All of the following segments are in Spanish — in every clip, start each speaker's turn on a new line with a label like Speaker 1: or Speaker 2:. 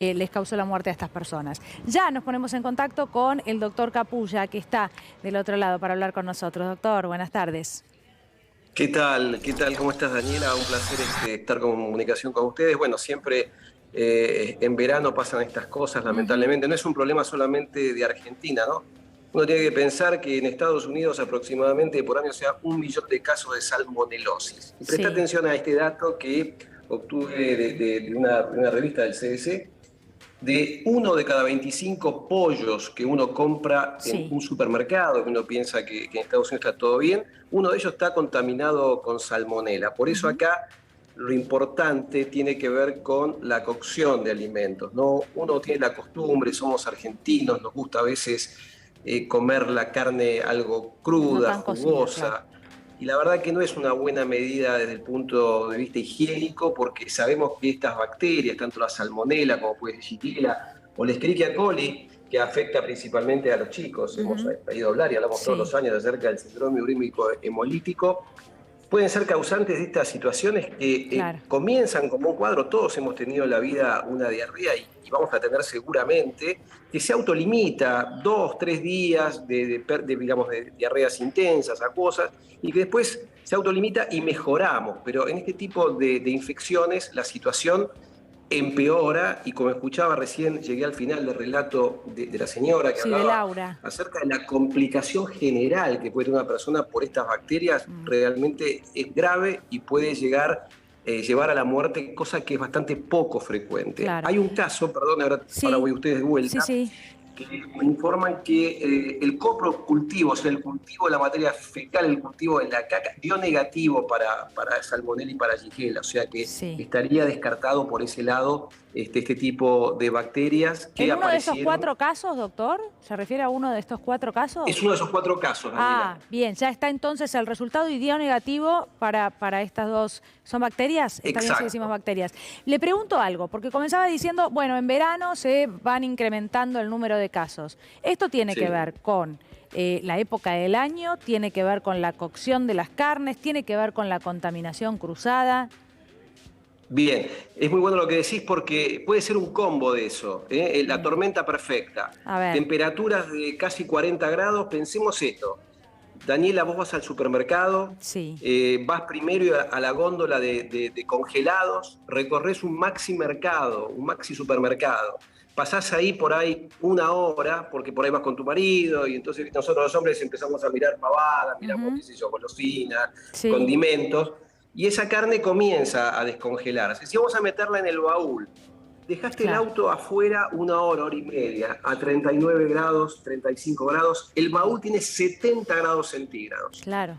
Speaker 1: les causó la muerte a estas personas. Ya nos ponemos en contacto con el doctor Capulla, que está del otro lado para hablar con nosotros. Doctor, buenas tardes.
Speaker 2: ¿Qué tal? ¿Qué tal? ¿Cómo estás, Daniela? Un placer estar en comunicación con ustedes. Bueno, siempre en verano pasan estas cosas, lamentablemente. No es un problema solamente de Argentina, ¿no? Uno tiene que pensar que en Estados Unidos aproximadamente por año se da 1 millón de casos de salmonelosis. Y presta
Speaker 1: Sí.
Speaker 2: atención a este dato que obtuve de una revista del CDC. De 1 de cada 25 pollos que uno compra en
Speaker 1: Sí.
Speaker 2: un supermercado, que uno piensa que en Estados Unidos está todo bien, uno de ellos está contaminado con salmonela. Por eso
Speaker 1: Ujú.
Speaker 2: acá lo importante tiene que ver con la cocción de alimentos, ¿no? Uno tiene la costumbre, somos argentinos, nos gusta a veces comer la carne algo
Speaker 1: No
Speaker 2: cruda,
Speaker 1: tan cocida, claro.
Speaker 2: jugosa. Y la verdad que no es una buena medida desde el punto de vista higiénico, porque sabemos que estas bacterias, tanto la salmonela como puede ser Shigella o la Escherichia coli, que afecta principalmente a los chicos, hemos
Speaker 1: Ujú.
Speaker 2: oído hablar y hablamos todos
Speaker 1: Sí,
Speaker 2: los años acerca del síndrome urémico hemolítico, pueden ser causantes de estas situaciones que
Speaker 1: claro.
Speaker 2: comienzan como un cuadro. Todos hemos tenido en la vida una diarrea y vamos a tener seguramente, que se autolimita 2, 3 días digamos, de diarreas intensas, acuosas, y que después se autolimita y mejoramos. Pero en este tipo de infecciones la situación empeora, y como escuchaba recién, llegué al final del relato de la señora que
Speaker 1: Sí, de
Speaker 2: hablaba
Speaker 1: Laura.
Speaker 2: acerca de la complicación general que puede tener una persona por estas bacterias.
Speaker 1: Mm,
Speaker 2: Realmente es grave y puede llevar a la muerte, cosa que es bastante poco frecuente.
Speaker 1: claro.
Speaker 2: Hay un caso, perdón, ahora voy
Speaker 1: Sí,
Speaker 2: a ustedes de
Speaker 1: sí,
Speaker 2: vuelta,
Speaker 1: sí.
Speaker 2: que me informan que el coprocultivo, o sea, el cultivo de la materia fecal, el cultivo de la caca, dio negativo para salmonella y para Shigella, o sea que
Speaker 1: Sí.
Speaker 2: estaría descartado por ese lado este tipo de bacterias que
Speaker 1: ¿En uno de esos
Speaker 2: aparecieron.
Speaker 1: 4 casos, doctor? ¿Se refiere a uno de estos 4 casos?
Speaker 2: Es uno de esos 4 casos, Daniela.
Speaker 1: Ah, bien, ya está entonces el resultado y dio negativo para estas dos. ¿Son bacterias? Está bien si decimos
Speaker 2: Exacto,
Speaker 1: bacterias. Le pregunto algo, porque comenzaba diciendo, bueno, en verano se van incrementando el número de casos. ¿Esto tiene que
Speaker 2: sí.
Speaker 1: ver con la época del año? ¿Tiene que ver con la cocción de las carnes? ¿Tiene que ver con la contaminación cruzada?
Speaker 2: Bien, es muy bueno lo que decís porque puede ser un combo de eso, ¿eh? La
Speaker 1: Mm,
Speaker 2: tormenta perfecta,
Speaker 1: a ver,
Speaker 2: temperaturas de casi 40 grados, pensemos esto. Daniela, vos vas al supermercado,
Speaker 1: sí,
Speaker 2: vas primero a la góndola de congelados, recorres un maxi mercado, un maxi supermercado, pasás ahí por ahí 1 hora, porque por ahí vas con tu marido, y entonces nosotros los hombres empezamos a mirar pavadas, miramos,
Speaker 1: ujú,
Speaker 2: qué sé yo, golosinas,
Speaker 1: sí,
Speaker 2: condimentos, y esa carne comienza a descongelarse. Si vamos a meterla en el baúl, dejaste el
Speaker 1: claro,
Speaker 2: auto afuera 1 hora, hora y media, a 39 grados, 35 grados, el baúl tiene 70 grados centígrados.
Speaker 1: claro,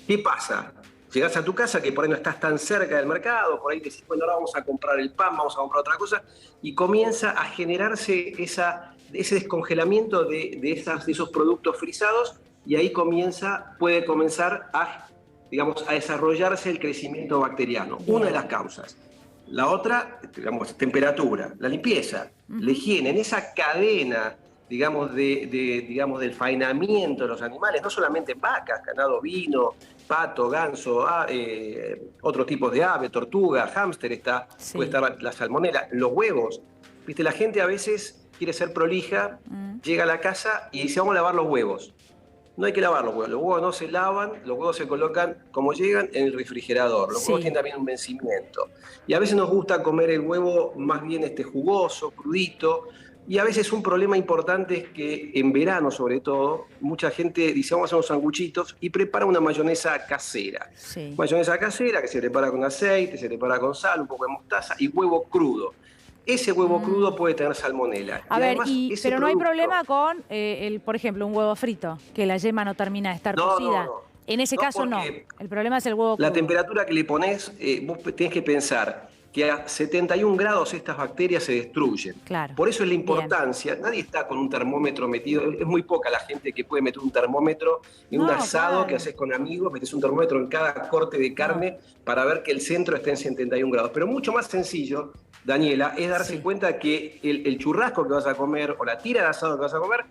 Speaker 2: ¿Qué pasa? Llegás a tu casa, que por ahí no estás tan cerca del mercado, por ahí decís, bueno, ahora vamos a comprar el pan, vamos a comprar otra cosa, y comienza a generarse ese descongelamiento de esos productos frisados, y ahí puede comenzar digamos, a desarrollarse el crecimiento bacteriano. Una de
Speaker 1: bien,
Speaker 2: las causas. La otra, digamos, temperatura, la limpieza, la
Speaker 1: ujú,
Speaker 2: higiene, en esa cadena, digamos, digamos, del faenamiento de los animales, no solamente vacas, ganado vino, pato, ganso, otros tipos de ave, tortuga, hámster, puede
Speaker 1: sí,
Speaker 2: estar la salmonela, los huevos. Viste, la gente a veces quiere ser prolija,
Speaker 1: mm,
Speaker 2: llega a la casa y dice, vamos a lavar los huevos. No hay que lavar los huevos no se lavan, los huevos se colocan como llegan en el refrigerador. Los huevos
Speaker 1: sí.
Speaker 2: tienen también un vencimiento. Y a veces nos gusta comer el huevo más bien jugoso, crudito. Y a veces un problema importante es que en verano, sobre todo, mucha gente dice, vamos a hacer unos sanguchitos y prepara una mayonesa casera.
Speaker 1: Sí.
Speaker 2: Mayonesa casera que se prepara con aceite, se prepara con sal, un poco de mostaza y huevo crudo. Ese huevo crudo
Speaker 1: Mm.
Speaker 2: puede tener salmonela.
Speaker 1: A
Speaker 2: Y
Speaker 1: ver,
Speaker 2: además ese
Speaker 1: pero no hay
Speaker 2: producto.
Speaker 1: problema con, por ejemplo, un huevo frito, que la yema no termina de estar
Speaker 2: No, no,
Speaker 1: cocida.
Speaker 2: no.
Speaker 1: En ese
Speaker 2: No,
Speaker 1: caso no.
Speaker 2: porque
Speaker 1: El problema es el huevo
Speaker 2: la
Speaker 1: crudo.
Speaker 2: temperatura que le pones, vos tenés que pensar que a 71 grados estas bacterias se destruyen.
Speaker 1: Claro.
Speaker 2: Por eso es la
Speaker 1: Bien.
Speaker 2: importancia, nadie está con un termómetro metido, es muy poca la gente que puede meter un termómetro en un
Speaker 1: No,
Speaker 2: asado que
Speaker 1: claro.
Speaker 2: haces con amigos, metes un termómetro en cada corte de
Speaker 1: No.
Speaker 2: carne para ver que el centro esté en 71 grados. Pero mucho más sencillo, Daniela, es darse
Speaker 1: Sí.
Speaker 2: cuenta que el churrasco que vas a comer o la tira de asado que vas a comer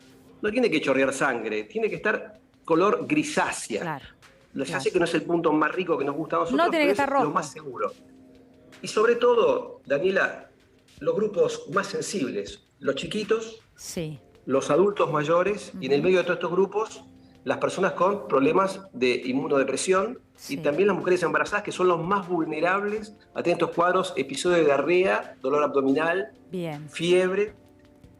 Speaker 2: no tiene que chorrear sangre, tiene que estar color grisácea.
Speaker 1: Claro.
Speaker 2: Ya
Speaker 1: Claro.
Speaker 2: sé que no es el punto más rico que nos gusta a
Speaker 1: No
Speaker 2: nosotros,
Speaker 1: tiene que
Speaker 2: pero
Speaker 1: estar
Speaker 2: es lo más
Speaker 1: rojo.
Speaker 2: seguro. Y sobre todo, Daniela, los grupos más sensibles, los chiquitos,
Speaker 1: Sí,
Speaker 2: los adultos mayores y en el medio de todos estos grupos las personas con problemas de inmunodepresión y
Speaker 1: sí,
Speaker 2: también las mujeres embarazadas que son los más vulnerables a tener estos cuadros, episodios de diarrea, dolor abdominal,
Speaker 1: bien.
Speaker 2: fiebre,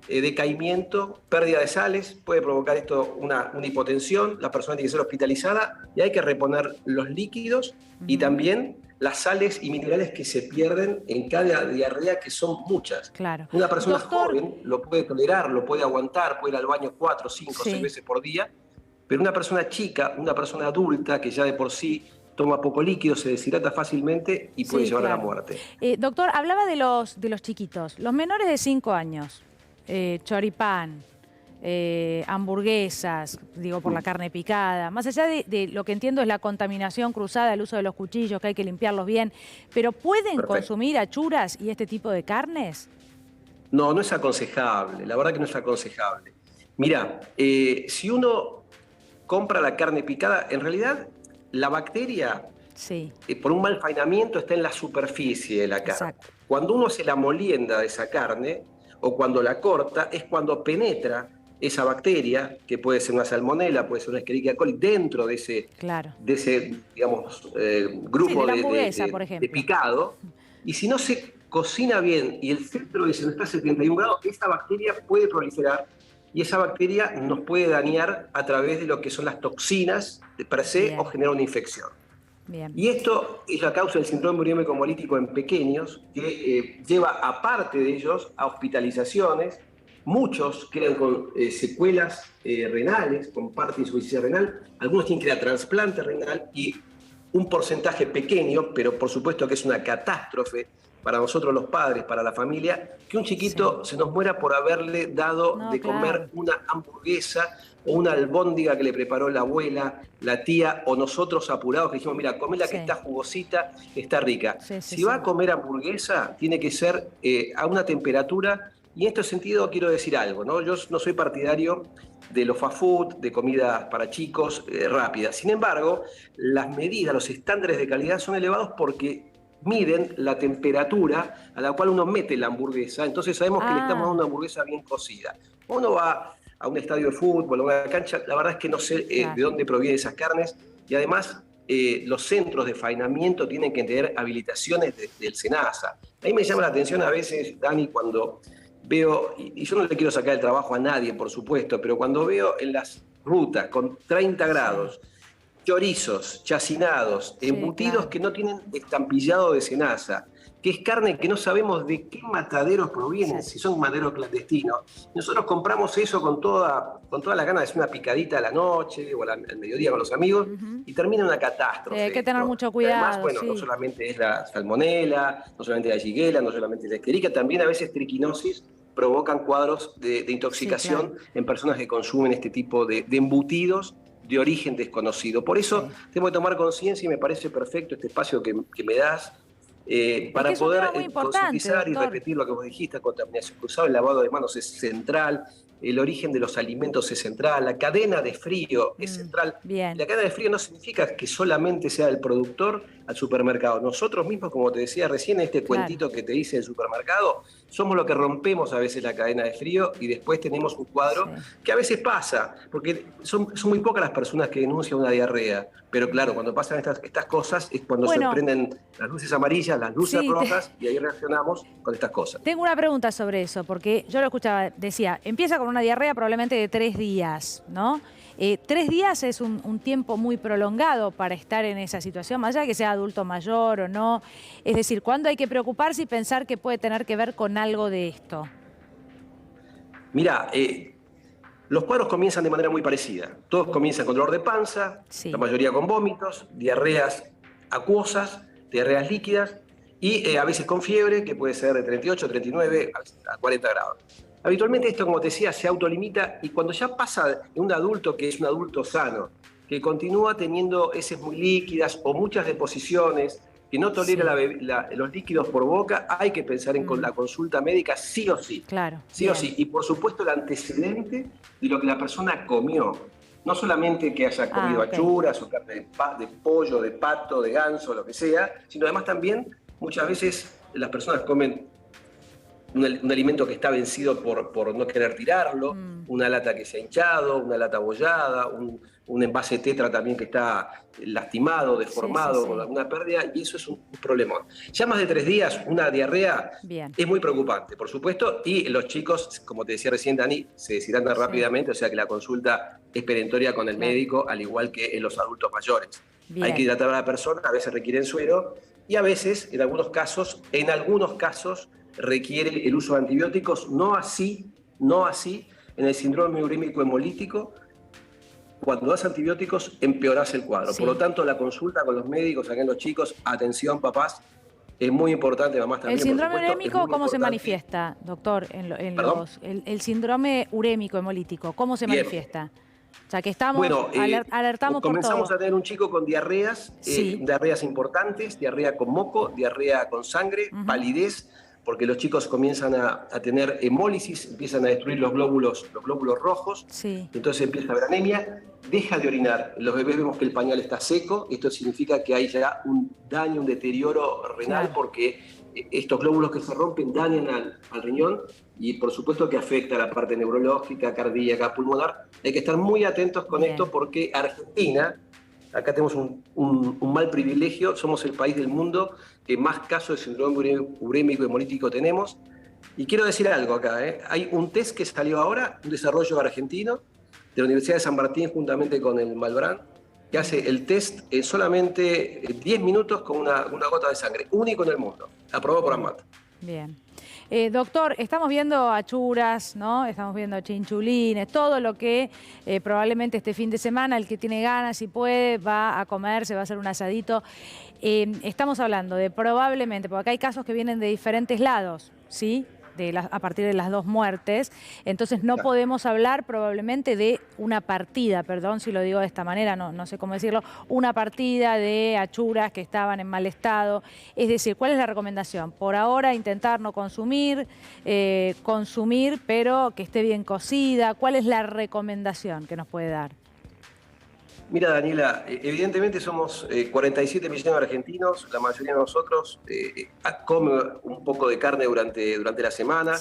Speaker 2: decaimiento, pérdida de sales, puede provocar esto una hipotensión, la persona tiene que ser hospitalizada y hay que reponer los líquidos y
Speaker 1: Ujú,
Speaker 2: también las sales y minerales que se pierden en cada diarrea, que son muchas.
Speaker 1: claro.
Speaker 2: Una persona
Speaker 1: Doctor,
Speaker 2: joven lo puede tolerar, lo puede aguantar, puede ir al baño 4, 5, 6
Speaker 1: sí,
Speaker 2: veces por día, pero una persona chica, una persona adulta que ya de por sí toma poco líquido, se deshidrata fácilmente y puede
Speaker 1: sí,
Speaker 2: llevar a la
Speaker 1: claro.
Speaker 2: muerte.
Speaker 1: Doctor, hablaba de los chiquitos, los menores de 5 años, choripán, hamburguesas, digo por la carne picada, más allá de lo que entiendo es la contaminación cruzada, el uso de los cuchillos, que hay que limpiarlos bien, pero ¿pueden
Speaker 2: Perfecto.
Speaker 1: consumir achuras y este tipo de carnes?
Speaker 2: No, no es aconsejable, la verdad que no es aconsejable. Mira, si uno compra la carne picada, en realidad la bacteria,
Speaker 1: Sí,
Speaker 2: por un mal faenamiento, está en la superficie de la carne.
Speaker 1: exacto,
Speaker 2: Cuando uno se la molienda de esa carne o cuando la corta, es cuando penetra esa bacteria, que puede ser una salmonela, puede ser una Escherichia coli, dentro
Speaker 1: claro.
Speaker 2: de ese digamos,
Speaker 1: Sí, de
Speaker 2: grupo
Speaker 1: la hamburguesa, por
Speaker 2: de
Speaker 1: ejemplo.
Speaker 2: picado, y si no se cocina bien y el centro de ese no está a 71 grados, esa bacteria puede proliferar y esa bacteria nos puede dañar a través de lo que son las toxinas de per se o
Speaker 1: Bien,
Speaker 2: generar una infección.
Speaker 1: bien.
Speaker 2: Y esto es la causa del síndrome urémico hemolítico en pequeños, que lleva, aparte de ellos, a hospitalizaciones. Muchos quedan con secuelas renales, con parte de insuficiencia renal. Algunos tienen que ir a trasplante renal y un porcentaje pequeño, pero por supuesto que es una catástrofe para nosotros los padres, para la familia, que un
Speaker 1: Sí.
Speaker 2: chiquito se nos muera por haberle dado
Speaker 1: No,
Speaker 2: de comer
Speaker 1: claro.
Speaker 2: una hamburguesa o una albóndiga que le preparó la abuela, la tía o nosotros apurados que dijimos, mira, comela que
Speaker 1: Sí,
Speaker 2: está jugosita, está rica.
Speaker 1: sí, sí,
Speaker 2: Si va
Speaker 1: sí.
Speaker 2: a comer hamburguesa, tiene que ser a una temperatura, y en este sentido quiero decir algo, ¿no? Yo no soy partidario de los fast food, de comida para chicos rápida. Sin embargo, las medidas, los estándares de calidad son elevados porque miden la temperatura a la cual uno mete la hamburguesa, entonces sabemos que le estamos dando
Speaker 1: Ah,
Speaker 2: una hamburguesa bien cocida. Uno va a un estadio de fútbol o a una cancha, la verdad es que no sé de
Speaker 1: claro.
Speaker 2: dónde provienen esas carnes y además los centros de faenamiento tienen que tener habilitaciones del SENASA. A mí me llama la
Speaker 1: Sí,
Speaker 2: atención a veces, Dani, cuando veo, y yo no le quiero sacar el trabajo a nadie, por supuesto, pero cuando veo en las rutas con 30
Speaker 1: sí,
Speaker 2: grados, chorizos, chacinados,
Speaker 1: sí,
Speaker 2: embutidos
Speaker 1: claro.
Speaker 2: que no tienen estampillado de cenaza, que es carne que no sabemos de qué mataderos provienen,
Speaker 1: Sí,
Speaker 2: si son mataderos clandestinos. Nosotros compramos eso con toda la gana de hacer una picadita a la noche o al mediodía con los amigos
Speaker 1: ujú.
Speaker 2: y termina en una
Speaker 1: Sí, hay
Speaker 2: catástrofe
Speaker 1: que tener
Speaker 2: esto.
Speaker 1: mucho
Speaker 2: Y además,
Speaker 1: cuidado,
Speaker 2: bueno, no
Speaker 1: sí.
Speaker 2: solamente es la salmonela, no solamente la shigella, no solamente la escherichia, también a veces triquinosis provocan cuadros de
Speaker 1: Sí, claro.
Speaker 2: intoxicación en personas que consumen este tipo de embutidos de origen desconocido. Por eso
Speaker 1: Sí.
Speaker 2: tengo que tomar conciencia y me parece perfecto este espacio que me das
Speaker 1: Es que
Speaker 2: para
Speaker 1: es un tema
Speaker 2: poder
Speaker 1: muy importante,
Speaker 2: concientizar y
Speaker 1: doctor.
Speaker 2: repetir lo que vos dijiste, la contaminación cruzada, el lavado de manos es central, el origen de los alimentos es central, la cadena de frío es central. Y
Speaker 1: Bien,
Speaker 2: la cadena de frío no significa que solamente sea el productor al supermercado. Nosotros mismos, como te decía recién, este
Speaker 1: claro.
Speaker 2: cuentito que te hice del supermercado, somos los que rompemos a veces la cadena de frío y después tenemos un
Speaker 1: Sí.
Speaker 2: cuadro que a veces pasa, porque son muy pocas las personas que denuncian una diarrea. Pero claro, cuando pasan estas cosas es cuando se
Speaker 1: Bueno,
Speaker 2: prenden las luces amarillas, las luces
Speaker 1: sí,
Speaker 2: rojas y ahí reaccionamos con estas cosas.
Speaker 1: tengo una pregunta sobre eso, porque yo lo escuchaba, decía, empieza con una diarrea probablemente de 3 días, ¿no? 3 días es un tiempo muy prolongado para estar en esa situación, más allá de que sea adulto mayor o no. Es decir, ¿cuándo hay que preocuparse y pensar que puede tener que ver con algo de esto?
Speaker 2: Mira, los cuadros comienzan de manera muy parecida. Todos comienzan con dolor de panza, la
Speaker 1: Sí,
Speaker 2: mayoría con vómitos, diarreas acuosas, diarreas líquidas y a veces con fiebre, que puede ser de 38, 39 a 40 grados. Habitualmente esto, como te decía, se autolimita y cuando ya pasa de un adulto que es un adulto sano, que continúa teniendo heces muy líquidas o muchas deposiciones, que no tolera
Speaker 1: sí,
Speaker 2: los líquidos por boca, hay que pensar en la consulta médica sí o sí.
Speaker 1: claro,
Speaker 2: Sí o
Speaker 1: bien.
Speaker 2: sí. Y por supuesto el antecedente de lo que la persona comió. No solamente que haya
Speaker 1: Ah,
Speaker 2: comido
Speaker 1: ok.
Speaker 2: achuras o carne de pollo, de pato, de ganso, lo que sea, sino además también muchas veces las personas comen un alimento que está vencido por no querer tirarlo, una lata que se ha hinchado, una lata abollada, un envase tetra también que está lastimado, deformado, con alguna pérdida, y eso es un problemón. Ya más de 3 días, una diarrea es muy preocupante, por supuesto, y los chicos, como te decía recién, Dani, se deshidratan rápidamente, o sea que la consulta es perentoria con el médico, al igual que en los adultos mayores. Hay que hidratar a la persona, a veces requieren suero, y a veces, en algunos casos, requiere el uso de antibióticos, no así en el síndrome urémico hemolítico. Cuando das antibióticos empeorás el cuadro. Por lo tanto, la consulta con los médicos, acá en los chicos, atención papás, es muy importante, mamás también.
Speaker 1: ¿El síndrome urémico cómo se manifiesta, doctor? El síndrome urémico hemolítico, ¿cómo se manifiesta? O sea, que estamos, alertamos por todo.
Speaker 2: Comenzamos a tener un chico con diarreas, diarreas importantes, diarrea con moco, diarrea con sangre, palidez, porque los chicos comienzan a tener hemólisis, empiezan a destruir los glóbulos rojos, entonces empieza a haber anemia, deja de orinar. En los bebés vemos que el pañal está seco, esto significa que hay ya un daño, un deterioro renal, porque estos glóbulos que se rompen dañan al riñón y por supuesto que afecta a la parte neurológica, cardíaca, pulmonar. Hay que estar muy atentos con esto porque Argentina, acá tenemos un mal privilegio, somos el país del mundo que más casos de síndrome urémico hemolítico tenemos. Y quiero decir algo acá, hay un test que salió ahora, un desarrollo argentino, de la Universidad de San Martín juntamente con el Malbrán, que hace el test en solamente 10 minutos con una gota de sangre, único en el mundo, aprobado por ANMAT.
Speaker 1: Bien. Doctor, estamos viendo achuras, ¿no? Estamos viendo chinchulines, todo lo que probablemente este fin de semana el que tiene ganas y puede va a comer, se va a hacer un asadito. Estamos hablando de probablemente, porque acá hay casos que vienen de diferentes lados, ¿sí? A partir de las 2 muertes, entonces no podemos hablar probablemente de una partida, perdón si lo digo de esta manera, no sé cómo decirlo, una partida de achuras que estaban en mal estado. Es decir, ¿cuál es la recomendación? Por ahora intentar no consumir, consumir pero que esté bien cocida. ¿Cuál es la recomendación que nos puede dar?
Speaker 2: Mira, Daniela, evidentemente somos 47 millones de argentinos, la mayoría de nosotros come un poco de carne durante la semana,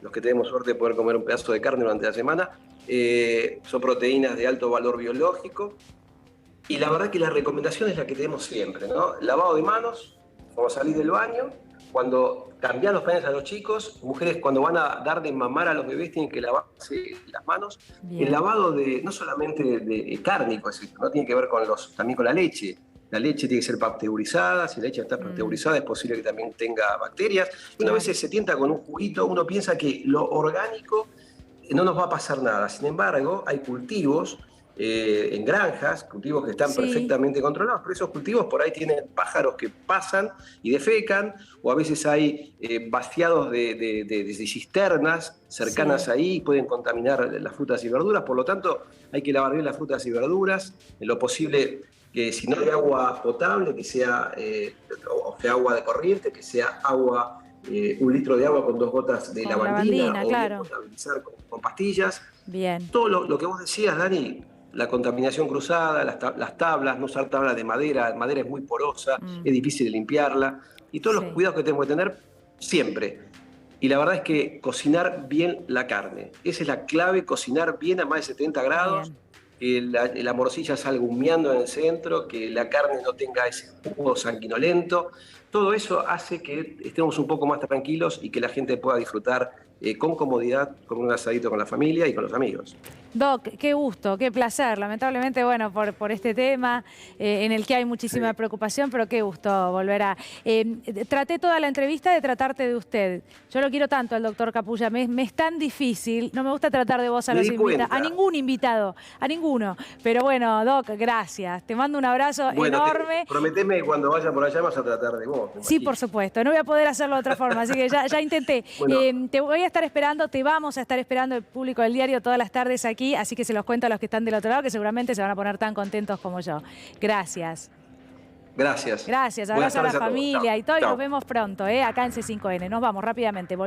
Speaker 2: los que tenemos suerte de poder comer un pedazo de carne durante la semana, son proteínas de alto valor biológico, y la verdad que la recomendación es la que tenemos siempre, ¿no? Lavado de manos, cuando salís del baño, cuando cambian los pañales a los chicos, mujeres cuando van a dar de mamar a los bebés tienen que lavarse las manos. El lavado no solamente de cárnico, no tiene que ver también con la leche. La leche tiene que ser pasteurizada, si la leche está pasteurizada es posible que también tenga bacterias. Una vez se tienta con un juguito, uno piensa que lo orgánico no nos va a pasar nada. Sin embargo, hay cultivos en granjas, cultivos que están perfectamente controlados, pero esos cultivos por ahí tienen pájaros que pasan y defecan, o a veces hay vaciados de cisternas cercanas ahí y pueden contaminar las frutas y verduras. Por lo tanto, hay que lavar bien las frutas y verduras, en lo posible que si no hay agua potable, que sea o sea agua de corriente, que sea agua, 1 litro de agua con 2 gotas de lavandina, o potabilizar con pastillas.
Speaker 1: Bien.
Speaker 2: Todo lo que vos decías, Dani, la contaminación cruzada, las tablas, no usar tablas de madera, la madera es muy porosa, es difícil de limpiarla, y todos los cuidados que tenemos que tener siempre. Y la verdad es que cocinar bien la carne, esa es la clave, cocinar bien a más de 70 grados, que la morcilla salga humeando en el centro, que la carne no tenga ese jugo sanguinolento. Todo eso hace que estemos un poco más tranquilos y que la gente pueda disfrutar con comodidad, con un asadito con la familia y con los amigos.
Speaker 1: Doc, qué gusto, qué placer. Lamentablemente, bueno, por este tema en el que hay muchísima preocupación, pero qué gusto volver a... traté toda la entrevista de tratarte de usted. Yo lo quiero tanto al doctor Capulla, me es tan difícil, no me gusta tratar de vos a los invitados, a ningún invitado, a ninguno. Pero bueno, Doc, gracias. Te mando un abrazo enorme.
Speaker 2: Prometeme que cuando vaya por allá vas a tratar de vos.
Speaker 1: Sí, por supuesto, no voy a poder hacerlo de otra forma, así que ya intenté. Bueno, te voy a estar esperando, te vamos a estar esperando el público del diario todas las tardes aquí. Así que se los cuento a los que están del otro lado, que seguramente se van a poner tan contentos como yo. Gracias.
Speaker 2: Gracias.
Speaker 1: Gracias. Abrazo a la familia y todo. Y nos vemos pronto, acá en C5N. Nos vamos rápidamente.